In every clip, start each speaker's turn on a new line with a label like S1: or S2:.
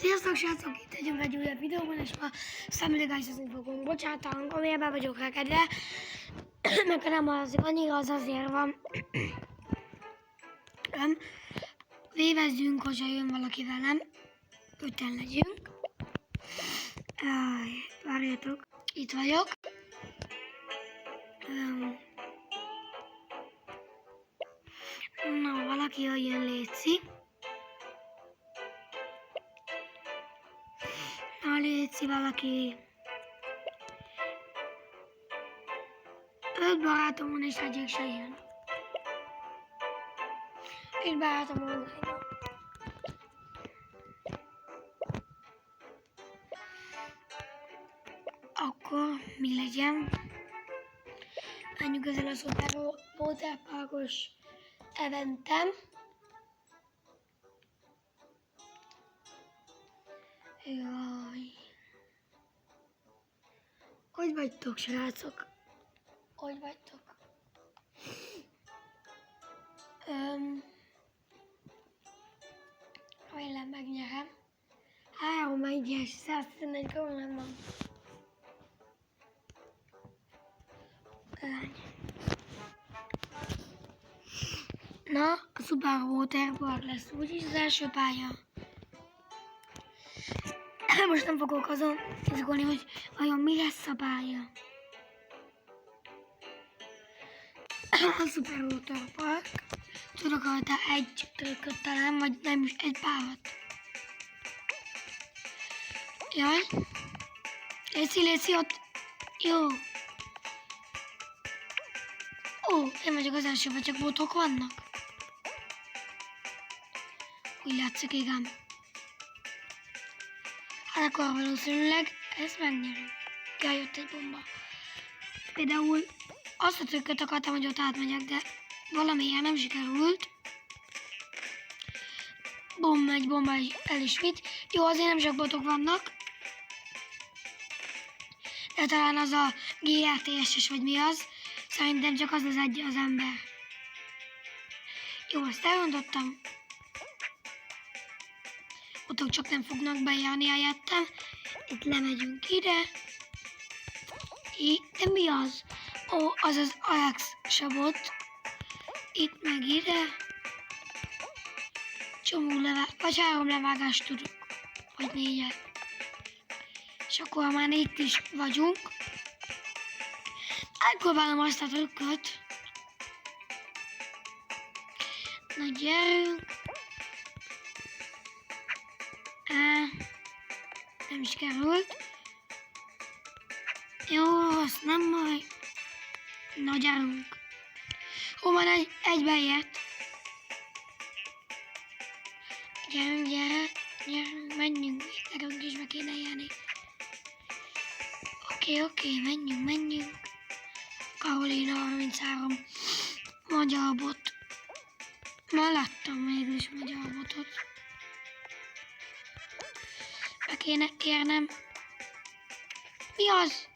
S1: Sziasztok srácok, itt vagyunk egy újabb videóban, és ma szemlégájszozni fogunk. Bocsánat, a hangomérben vagyok rekedve, mert nem az annyira, az azért van. Vévezzünk, hogyha jön valaki velem. Öten legyünk. Várjátok, itt vagyok. Na, valaki jöjjön, létszi. Na, létszi valaki. 5 barátom van, és egyik se jön. Egy barátom online. Akkor mi legyen? Menjünk ezen a Super Waterparkos eventem. Jaj. Hogy vagytok, srácok? Hogy vagytok? Remélem megnyerem. 3-1-es, 111 korona van. Na, a Super Waterpark lesz úgyis az első pálya. Most nem fogok azon izgulni, hogy vajon mi lesz a pálya. A Super Waterpark. Tudok rajta egy trükköt talán, vagy nem is egy párat. Jaj. Léci, ott. Jó. Ó, én vagyok az első, vagy csak botok vannak? Úgy látszik, igen. Hát akkor valószínűleg ezt megnyerem. Jaj, jött egy bomba. Például azt a trükköt akartam, hogy ott átmegyek, de valamiért nem sikerült. Egy bomba el is vitt. Jó, azért nem csak botok vannak. De talán az a GRTS-es, vagy mi az. Szerintem csak az az ember. Jó, azt elrontottam. Botok csak nem fognak bejárni helyettem. Itt lemegyünk ide. De mi az? Ó, az az Ajax sabot. Itt meg ide. Csomó vagy 3 levágást tudok. Vagy 4-et. És akkor már itt is vagyunk. Elpróbálom azt a trükköt. Na gyerünk. Nem is került. Jó, azt nem majd. Na gyerünk. Ó, már egyben ért. Gyerünk, menjünk. Nekünk is be kéne élni. Oké, menjünk. Karolina 33. Magyar bot. Már láttam végül magyar botot. Be kéne érnem. Mi az?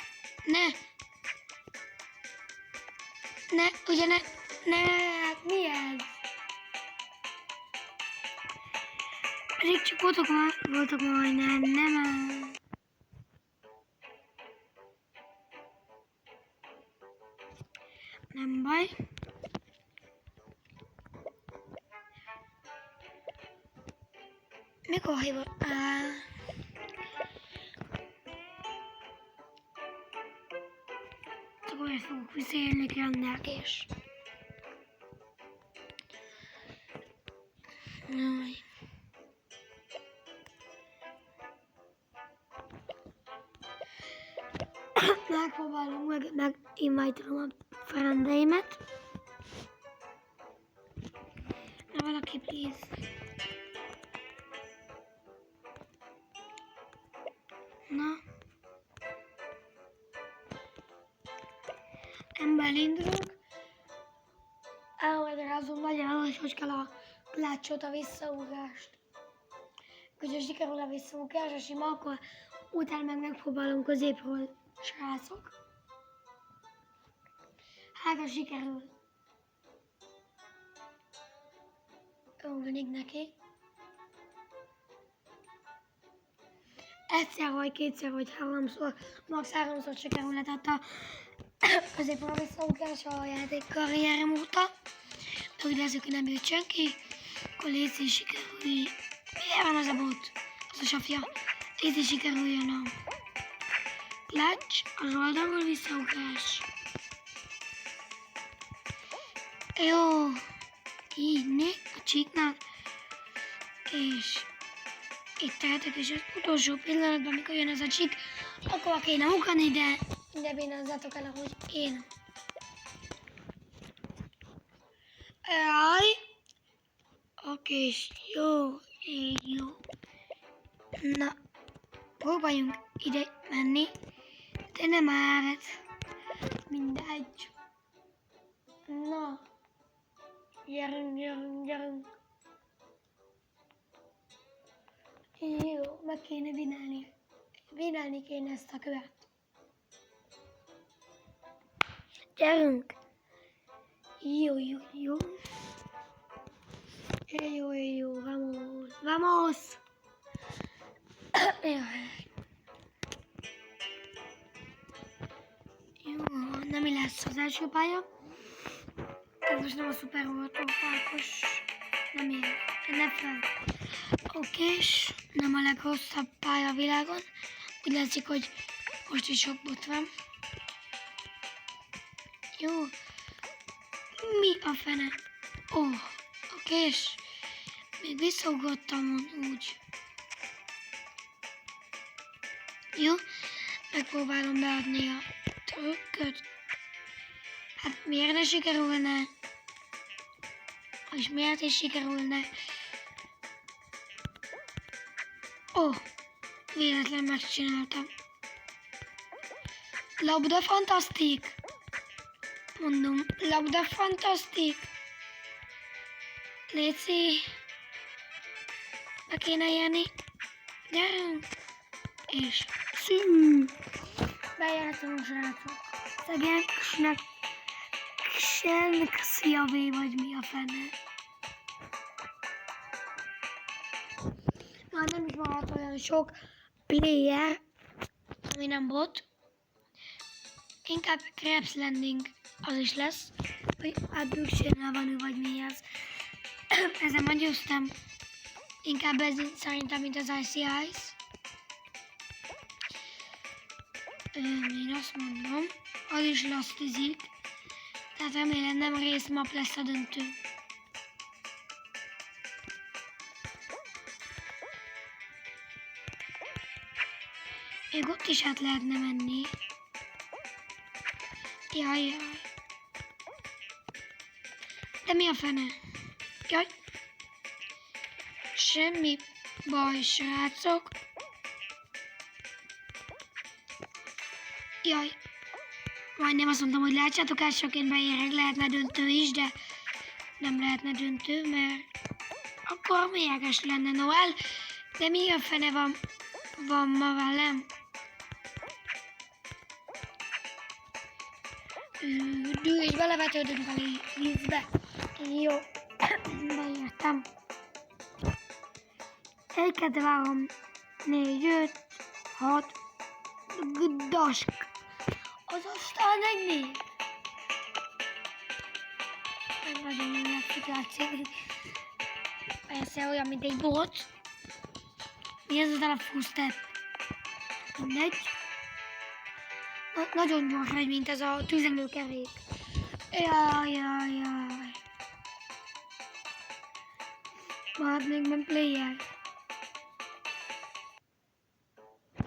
S1: Ugye hát mi ez? Pedig csak voltak majdnem, nem. Nem baj. Mikor hívott? Akkor ezt fogok visszaélni rendelkés. Jaj. Megpróbálom meg invite-olom a frendeimet. Na valaki, please. Na. Elindulunk. Elmagyarázom magyarul, hogy kell a klácsot, a visszaugrást. Hogyha sikerül a visszaugrás, a sima, akkor utána megpróbálom középről, srácok. Hát, ha sikerül. Örülnék neki. egyszer vagy kétszer vagy háromszor, max. 3-szor sikerülhetett a középre visszaugrás a játék karrierem óta. De úgy lesz, hogy nem jött senki, akkor légy sikerülj. Miért van az a bot? Az a safja. Légy sikerüljön a clutch, az oldalról visszaugrás. Jó, így a csíknál, és itt tehetek, és az utolsó pillanatban, amikor jön ez a csík, akkor kéne ugrani, de bénázzátok el, ahogy én. Jaj. Oké, jó, jó. Na, próbáljunk ide menni, de nem árat. Mindegy. Na, gyerünk. Jó, meg kéne vinálni. Vinálni kéne ezt a követ. Gyerünk! Jó. Jó, vamos! Jó, nem mi lesz az első pálya. Ez most nem a Super Autóparkos, nem ilyen, nem fel. Okés, nem a legrosszabb pálya a világon. Úgy látszik, hogy most is sok bot van. Jó. Mi a fene? Okés. Még visszaugrottam úgy. Jó. Megpróbálom beadni a trükköt. Hát miért ne sikerülne? És miért is sikerülne? Véletlen megcsináltam. Labda fantasztik! Mondom, labda fantasztik! Léci! Be kéne jönni. Gyerünk! És szű! Bejártam, srácok. Szegénynek sziavé vagy mi a fene. Már nem is maradt olyan sok player, ami nem bot. Inkább Crabs Landing az is lesz, vagy Abduction Avenue vagy mi az. Ezen már győztem. Inkább ez szerintem, mint az Icy Ice. Én azt mondom, az is lastizik. Tehát remélem nem részmap lesz a döntő. Még ott is át lehetne menni. Jaj. De mi a fene? Jaj. Semmi baj, srácok. Jaj. Majdnem azt mondtam, hogy látsátok el, sok én beérek, lehetne döntő is, de nem lehetne döntő, mert akkor mérges lenne Noel. De mi a fene van ma velem? És belevetődünk a vízbe. Jó, beírtam. 1, 2, 3, 4, 5, 6, dask. Az aztán egy még. Nem nagyon jól látszik. Persze olyan, mint egy bot. Mi ez a full step? Mindegy. Nagyon gyors megy, mint ez a tüzelőkerék. Jaj. Marad még nem player.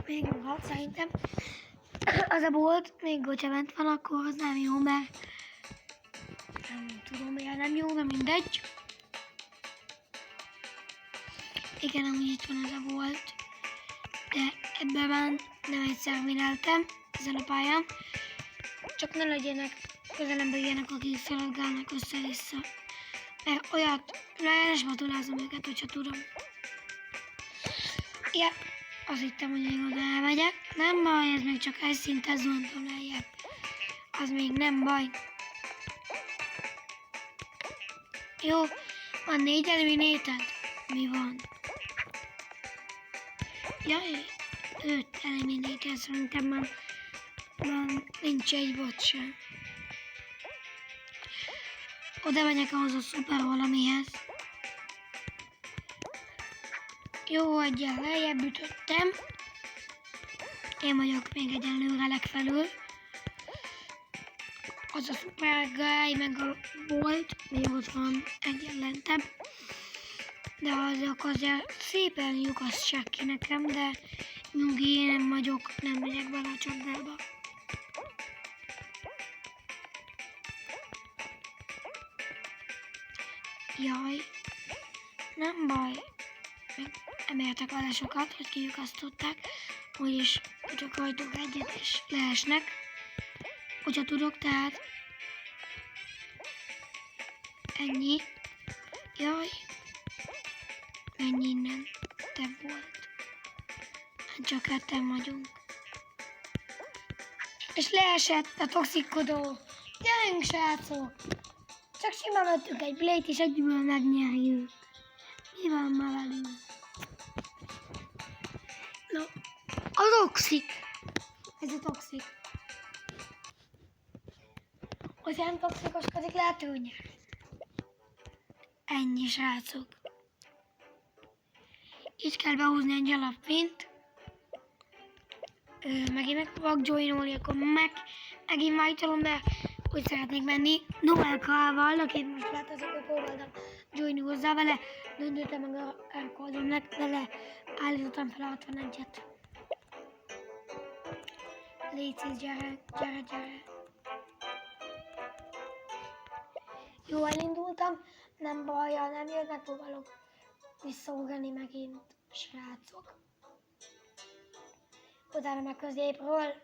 S1: Még hat szerintem. Az a bolt, még hogyha bent van, akkor az nem jó, mert nem tudom miért nem jó, de mindegy. Igen, amúgy itt van az a bolt, de ebben már nem egyszer vináltam ezen a pályán. Csak ne legyenek közelembe ilyenek, akik szaladgálnak össze-vissza. Mert olyat lesmatulázom őket, hogyha tudom. Ja, azt hittem, hogy én oda elmegyek. Nem baj, ez még csak egy szinten zuhantam lejjebb. Az még nem baj. Jó, van 4 eliminated. Mi van? Jaj, 5 eliminator, szerintem már nincs egy bot sem. Oda megyek ahhoz a szuper valamihez. Jó, egyen lejjebb ütöttem. Én vagyok még egyenlőre legfelül. Az a szuper guy meg a bolt, még ott van egyen lentebb. De azok azért szépen lyukasztják ki nekem, de nyugi, én nem vagyok, nem megyek bele a csapdába. Jaj, nem baj. Még emeltek vele sokat, hogy kilyukasztották. Úgyis csak rajtuk egyet és leesnek. Hogyha tudok, tehát ennyi. Jaj, menj innen, te volt. Csak ketten vagyunk. És leesett a toxikodó. Gyerünk, srácok! Csak simán vettük egy plate és egyből megnyerjük. Mi van ma velünk? No, a toxik. Ez a toxik. Hogyha nem toxikoskodik, lehet, hogy nyer. Ennyi, srácok. Így kell behúzni egy alapvint. Megint meg fogok joinolni, akkor megint májtolom, de úgy szeretnék menni Noel-kával, akit most láthatok, hogy próbáltam joinni hozzá vele. Döntöttem meg a kódomnak, vele állítottam fel a 61-et. Légy szíves, gyere. Jó, elindultam, nem baj, nem jött, megpróbálok visszaugrani megint, srácok. Utána meg középről.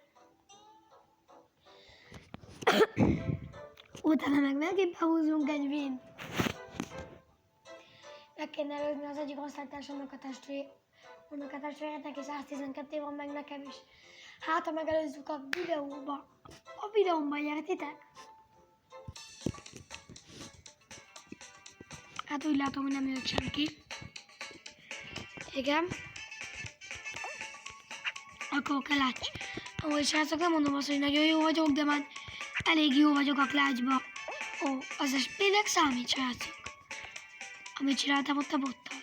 S1: Utána meg megint behúzunk egy win. Meg kéne előzni az egyik osztálytársamnak a testvéret, neki 112 van, meg nekem is. Hát, ha megelőzzük a videóba. A videómban értitek? Hát úgy látom, hogy nem jött senki. Igen. Akkor clutch. Amúgy srácok, nem mondom azt, hogy nagyon jó vagyok, de már elég jó vagyok a clutchba. Ó, az SP-nek számít, srácok. Amit csináltam ott a bottal.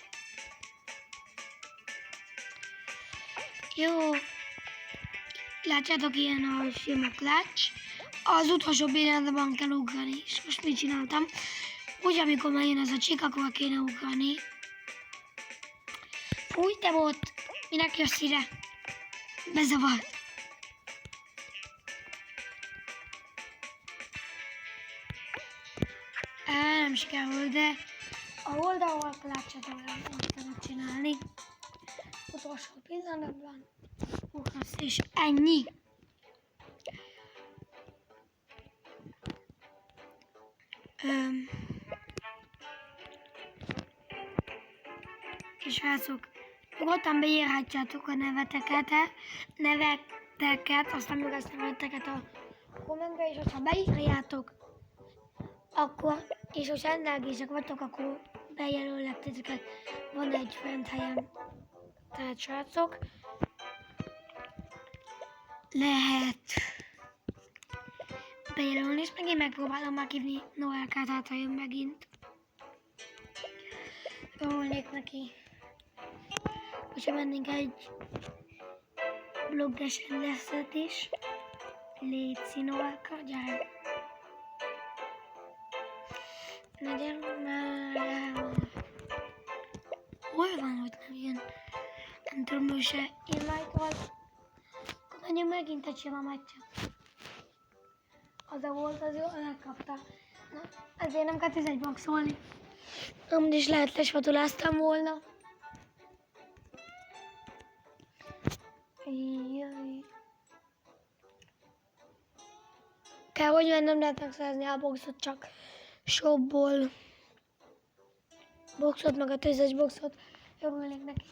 S1: Jó. Látjátok, ilyen a sima clutch. Az utolsó pillanatban kell ugrani. És most mit csináltam? Úgy, amikor már jön ez a csik, akkor kéne ugrani. Fúj, te bot! Minek jössz ide? Bezavart. Nem sikerült, de a oldalról clutch-et olyan tudtam csinálni. Utolsó pillanatban ugrasz, és ennyi. És srácok, nyugodtan beírhatjátok a neveteket, aztán még azt neveteket a kommentbe, és ha beírjátok, akkor, és hogyha energiások vagytok, akkor bejelöllek titeket. Van egy friend helyem. Tehát srácok, lehet bejelölni, és megint megpróbálom meghívni Noelkát, hát ha jön megint. Örülnék neki. Hogyha mennénk egy blogges rendezet is. Léci Noelka, gyere. Na gyere már. Hol van, hogy nem jön? Nem tudom, hogy se invite-val. Akkor menjünk megint egy sima meccset. Az a volt, az jó, megkapta. Na, ezért nem kell 11 boxolni. Amúgy is lehet lesvatuláztam volna. Jaj. Kell, hogy nem lehet megszerezni a boxot, csak shopból. Boxot, meg a 10-es boxot. Örülnék neki.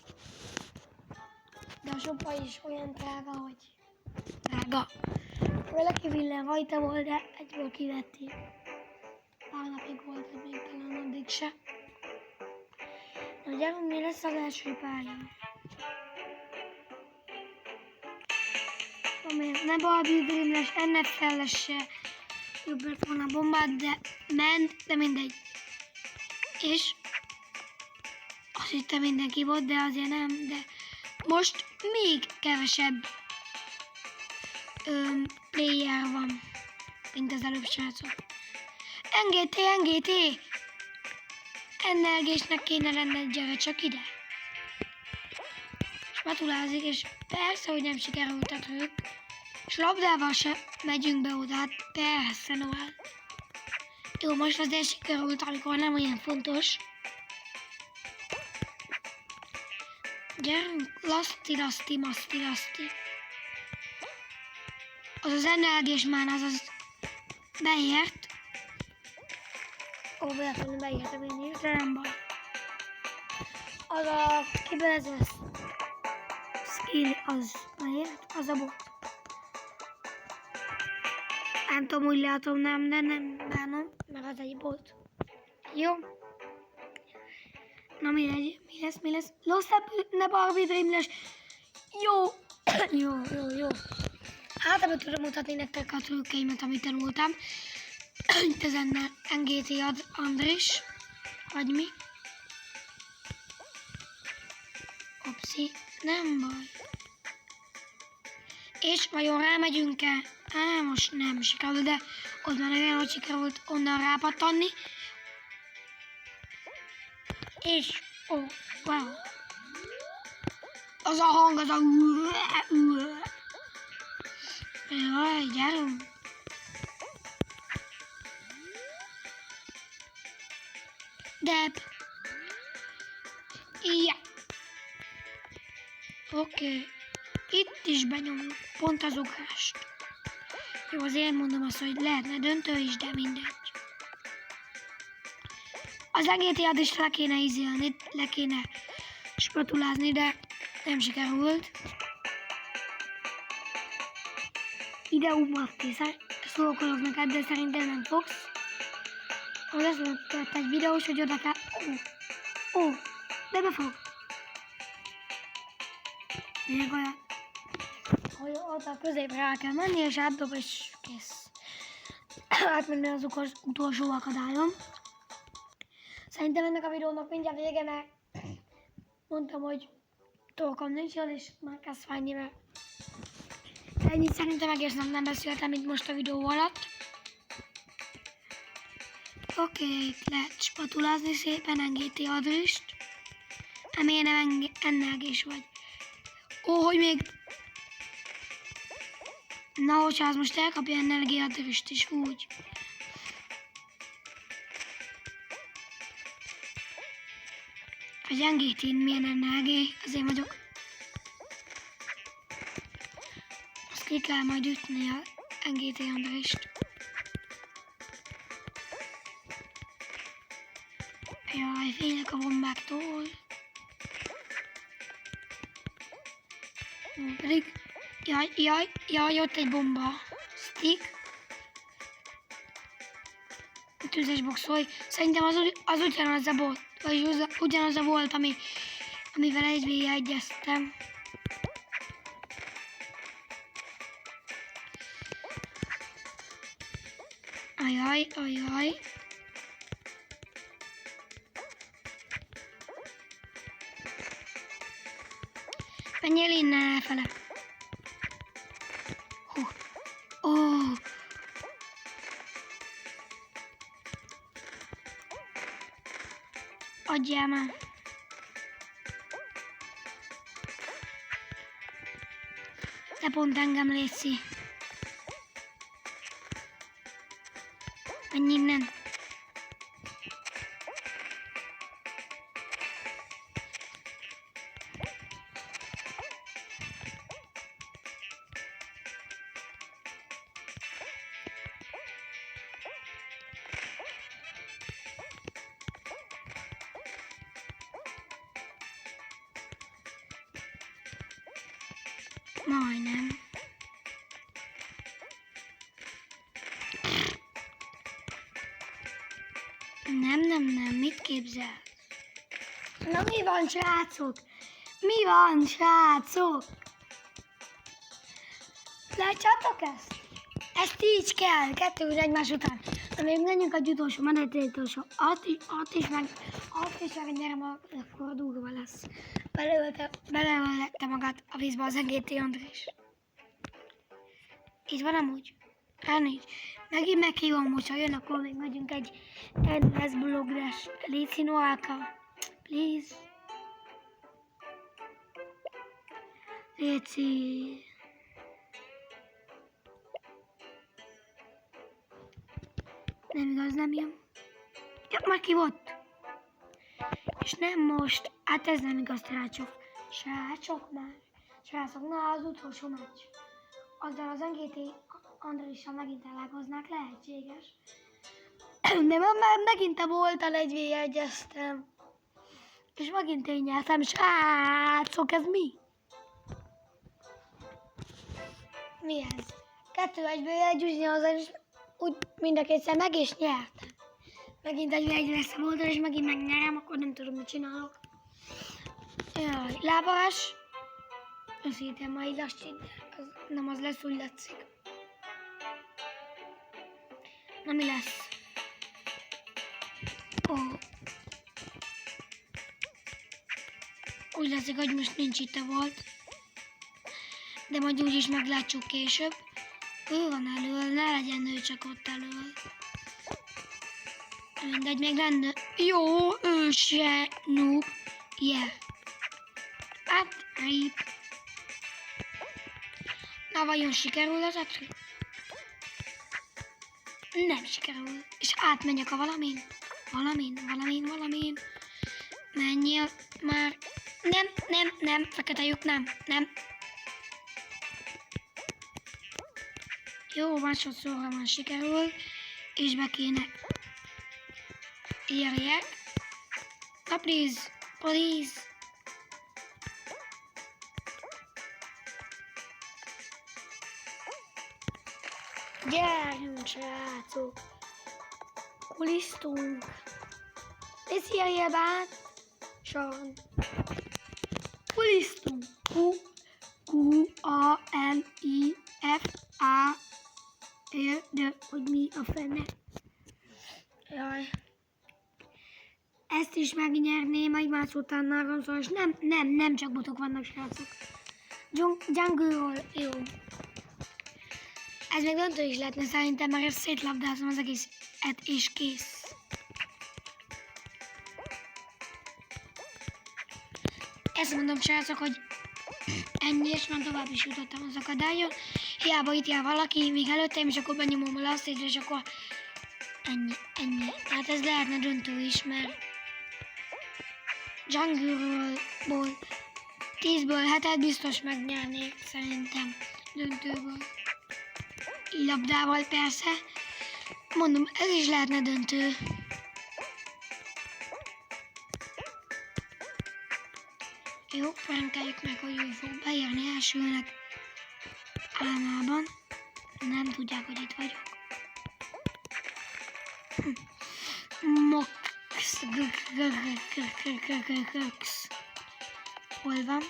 S1: De a shoppa is olyan drága, hogy drága. Valaki villen rajta volt, de egyből kivették. Pár napig volt, hogy még talán addig se. Na gyerünk, mi lesz az első pálya? Amelyet ne Barbie Dreamles, NFL-es se jobb lett volna a bombát, de ment, de mindegy. És azt hittem mindenki volt, de azért nem, de most még kevesebb player van, mint az előbb, srácok. NGT! NLG-snek kéne lenne, gyere csak ide. Spatulázik, és persze, hogy nem sikerült a trükk. És labdával sem megyünk be oda, hát persze, Noel. Jó, most azért sikerült, amikor nem olyan fontos. Gyerünk, laszti. Az az NLG-s már az beért. Ó, véletlenül beírtam én is, de nem baj. Az a kibelező skill, az beért, az a bot. Nem tudom, úgy látom, nem, de nem bánom, mert az egy bot. Jó. Na mi lesz? Lost ne Barbie Dreamles. Jó. Jó. Hát ebből tudom mutatni nektek a trükkeimet, amit tanultam. Itt az NGT Andris. Vagy mi? Opszi. Nem baj. És vajon rámegyünk-e? Most nem sikerült, de ott már olyan, hogy sikerült onnan rápattanni. És, wow. Az a hang, az a... Jaj, gyerünk. Deb. Ja. Oké. Itt is benyomjuk pont az ugrást. Jó, azért mondom azt, hogy lehetne döntő is, de mindegy. Az NGT-at is le kéne izélni, le kéne spatulázni, de nem sikerült. Ide Marti, szólok neked, de szerintem nem fogsz. Ahogy azt mondtad egy videós, hogy oda kell... de befog. Még olyan, hogy ott a középre rá kell menni, és átdob, és kész. Átmenni az utolsó akadályon. Szerintem ennek a videónak mindjárt vége, mert mondtam, hogy torkom nincs jól, és már kezd fájni, mert ennyit szerintem egész nap nem beszéltem, mint most a videó alatt. Oké, lehet spatulázni szépen NGT Adrist. Miért nem NLG-s vagy? Hogy még... Na, hogyha az most elkapja NLG Adrist is, úgy. Vagy NGT-n milyen NLG, azért vagyok. Azt ki kell majd ütni a NGT Andrist. Jaj, félek a bombáktól. Pedig... Jaj, ott egy bomba. Stick. Tüzes boxolj. Szerintem az ugyanaz a bot. Vagy ugyanaz a volt, amivel egyeztem. Ajaj. Menjél innen elfele. Adjál már. Te pont engem létszi. Menj innen. Majdnem. Nem, mit képzel? Na mi van, srácok? Látjátok ezt? Ezt így kell, kettő egymás után. De még menjünk a utolsó, menetét utolsó. Ott is meg nyerem, akkor durva lesz. Beleölte magát a vízbe az engéti Andrés. Így van amúgy? Nincs. Megint meghívom, hogyha jön, akkor még megyünk egy endless bloggres. Léci Noáka. Please. Léci. Nem igaz, nem jön. Ja, már ki volt. És nem most. Hát ez nem igaz, srácok. Srácok már. Srácok, na az utolsó meccs. Azzal az NGT Andréssal megint elágoznák, lehetséges. De már megint a voltal 1v1-eztem. És megint én nyertem, srácok, ez mi? Mi ez? 2-1v1 ugyanaz, úgy mind a kétszer meg is nyertem. Megint 1v1 lesz a voltal, és megint megnyerem, akkor nem tudom, mit csinálok. Jaj, lábas. Azt hittem, majd lassít, nem az lesz, úgy látszik. Na mi lesz? Úgy látszik, hogy most nincs itt a volt. De majd úgyis meglátjuk később. Ő van elől, ne legyen ő csak ott elől. Mindegy, még lenne. Jó, ő se noob. Yeah. Hát, rip. Na vajon sikerül az a trükk? Nem sikerül. És átmenjek a valamin. Valamin. Menjél már. Nem. Fekete lyuk, nem. Jó, másodszorra már sikerül. És be kéne érjek. Na, please. Gyerünk, srácok! Kulisztunk! És írjál át! Saran! Kulisztunk! Q-U-A-L-I-F-A-L de hogy mi a fene? Jaj! Ezt is megnyerném egymás után háromszor, és nem csak botok vannak, srácok. Jungle-ról, jó. Ez még döntő is lehetne szerintem, mert ezt szétlabdázom az egészet, és kész. Ezt mondom, srácok, hogy ennyi, és már tovább is jutottam az akadályon. Hiába itt jár valaki, még előttem, és akkor benyomom a last és akkor ennyi. Tehát ez lehetne döntő is, mert Jungle-ból 10-ből 7-et biztos megnyernék, szerintem, döntőből. Labdával persze. Mondom, ez is lehetne döntő. Jó, prankeljük meg, hogy ő fog beérni elsőnek álmában. Nem tudják, hogy itt vagyok. Mox. Hol van?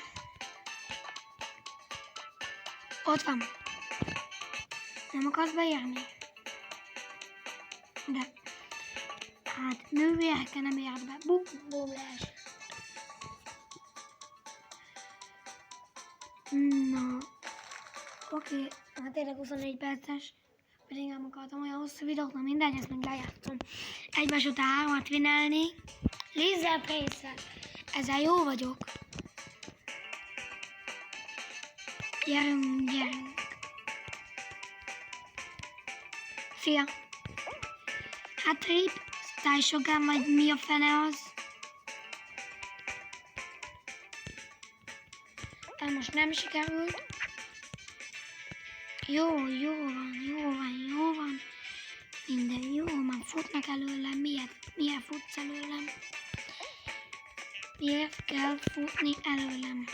S1: Ott van. Nem akarsz beérni? De. Hát nővérke nem ért be. Bum, leesett. Na. Oké. Hát tényleg 24 perces. Pedig nem akartam olyan hosszú videót, na mindegy, ezt meg lejátszom. Egymás után 3-at vinelni. Lézzel présszel. Ezzel jó vagyok. Gyerünk. Szia! Hát rip, Style vagy mi a fene az? Tehát most nem sikerült. Jó van. Minden jó van, futnak előlem. Miért futsz előlem? Miért kell futni előlem?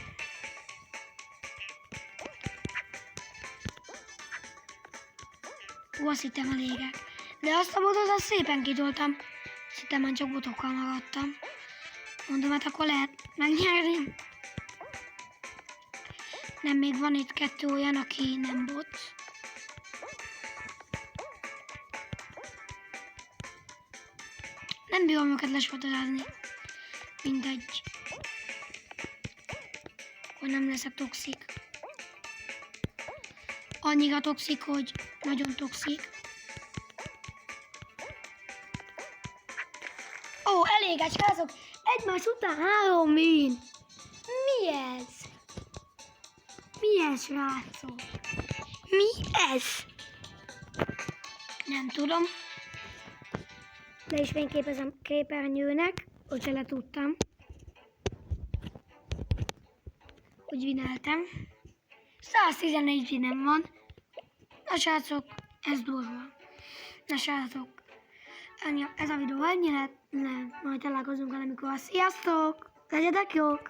S1: Azt hittem elégek. De azt a botot azt szépen kitoltam. Azt hittem, már csak botokkal maradtam. Mondom, hát akkor lehet megnyerni. Nem, még van itt 2 olyan, aki nem bot. Nem bírom őket lesfotorozni. Mindegy. Akkor nem leszek toxik. Annyira toxik, hogy nagyon toxik. Ó, elég, srácok! Egymás után 3 win! Mi ez? Mi ez, srácok? Mi ez? Nem tudom. Le is fényképezem képernyőnek, hogyha letudtam. Úgy vineltem. 114 vinem van. Na srácok, ez durva. Na srácok, ez a videó ennyi lett. Majd találkozunk valamikor. Sziasztok! Legyetek jók!